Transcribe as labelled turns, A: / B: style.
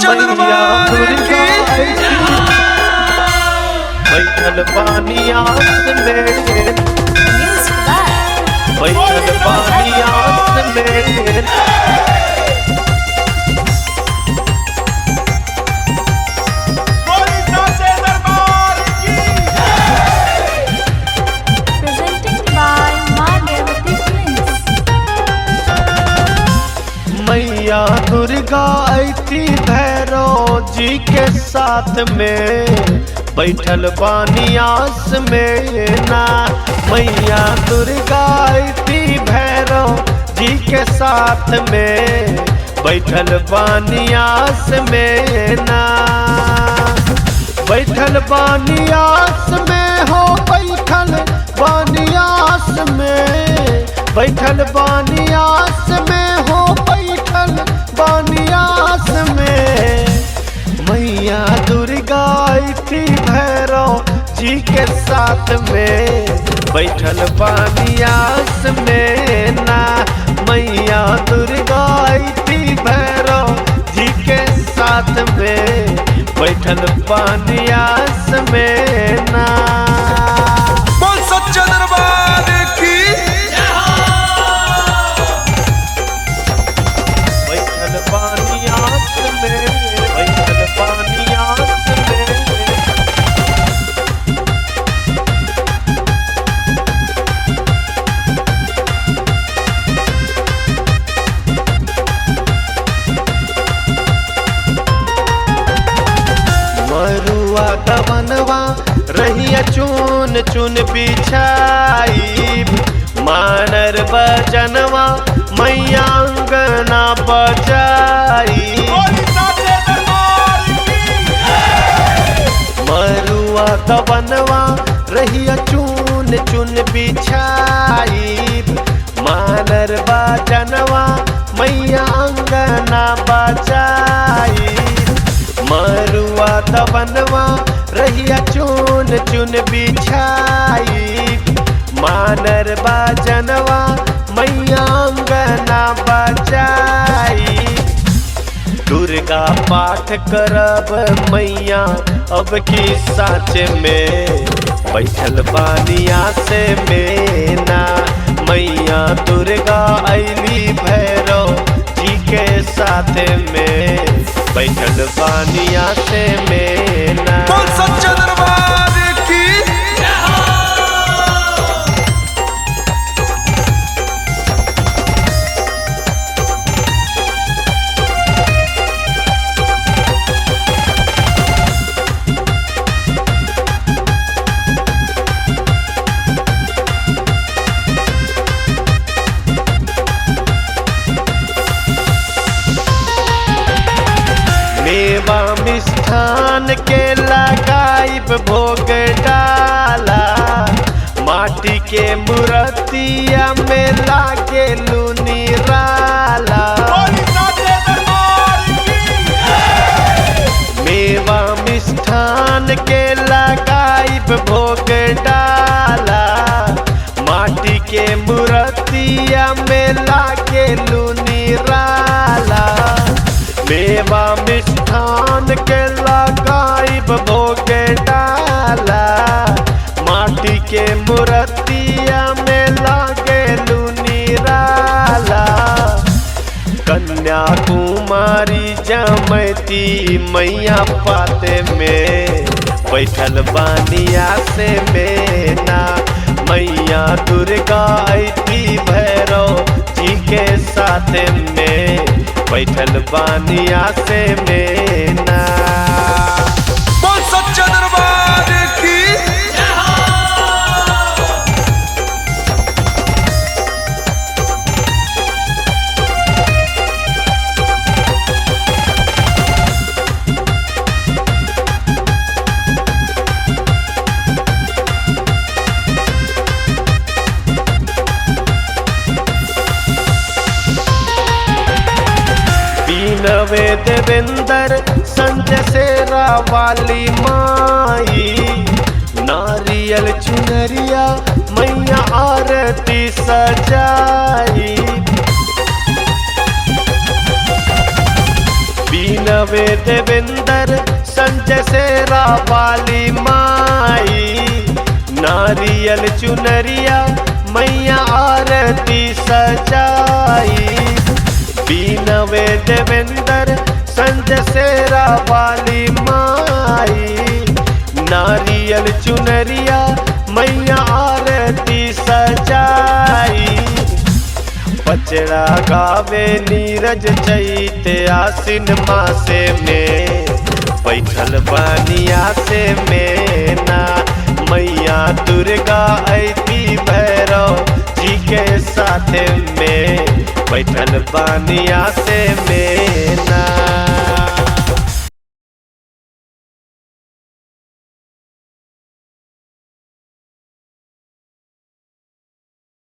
A: दरबार की बैठल बानी आस में, बैठल बानी आस में। मैया दुर्गा ऐती भैरव जी के साथ में, बैठल बानी आस में ना। मैया दुर्गा ऐती भैरव जी के साथ में, बैठल बानी आस में ना। बैठल बानी आस में हो, बैठल बानी आस में, बैठल बानी आस में हो, बैठल बानी आस में। मैया दुर्गा ऐती भैरव जी के साथ में, बैठल बानी आस में ना। मैया दुर्गा ऐती भैरव जी के साथ में, बैठल बानी आस में ना।
B: बोल सच्चा दरबार की
A: बैठल बानी आस में, बैठल बानी आस में। मरुआ दवनवा रहिया चुन चुन बिछाई, मानर बजनवा मैया अंगना बजाई। मरुआ दवनवा रहिया चुन चुन बिछाई, मानर बजनवा मैया अंगना बजाई। मरुआ दवनवा रहिया चुन चुन बिछाई, मानर बाजनवा मैया अंगना बजाई। दुर्गा पाठ करब मैया अब की साँच में, बैठल बानी आस में ना। मैया दुर्गा ऐली भैरव जी के साथ में, बैठल बानी आस में ना।
B: बोल सच्चा दरबार की
A: मेवा मिष्ठान के लगाइब भोग डाला, माटी के मूर्तिया में लागे निराला। मेवा मिष्ठान के लगाइब भोग डाला, माटी के मूर्तिया में लागे निराला। मेवा मिष्ठान के लगाइब भोग डाला, माटी के मूर्तिया में लागे निराला। कन्याकुमारी जमती मैया पाते में, बैठल बानी आस में ना। मैया दुर्गा ऐती भैरव जी के साथ में, बैठल बानी आस में ना।
B: बोल सच्चा दरबार की
A: नवे देवेंद्र संजय सेरा वाली माई, नारियल चुनरिया मैया आरती सजाई। बीनवे देवेंद्र संजय सेरा वाली माई, नारियल चुनरिया मैया आरती सजाई। बीनवे देवेंद्र संजय सेरा वाली माई, नारियल चुनरिया मैया आरती सजाई। पचड़ा गावे नीरज चैत आसिन मासे में, बैठल बानिया से मेना मैया दुर्गा ऐती भैरव जी के साथ में, बैठल बानिया से मेना।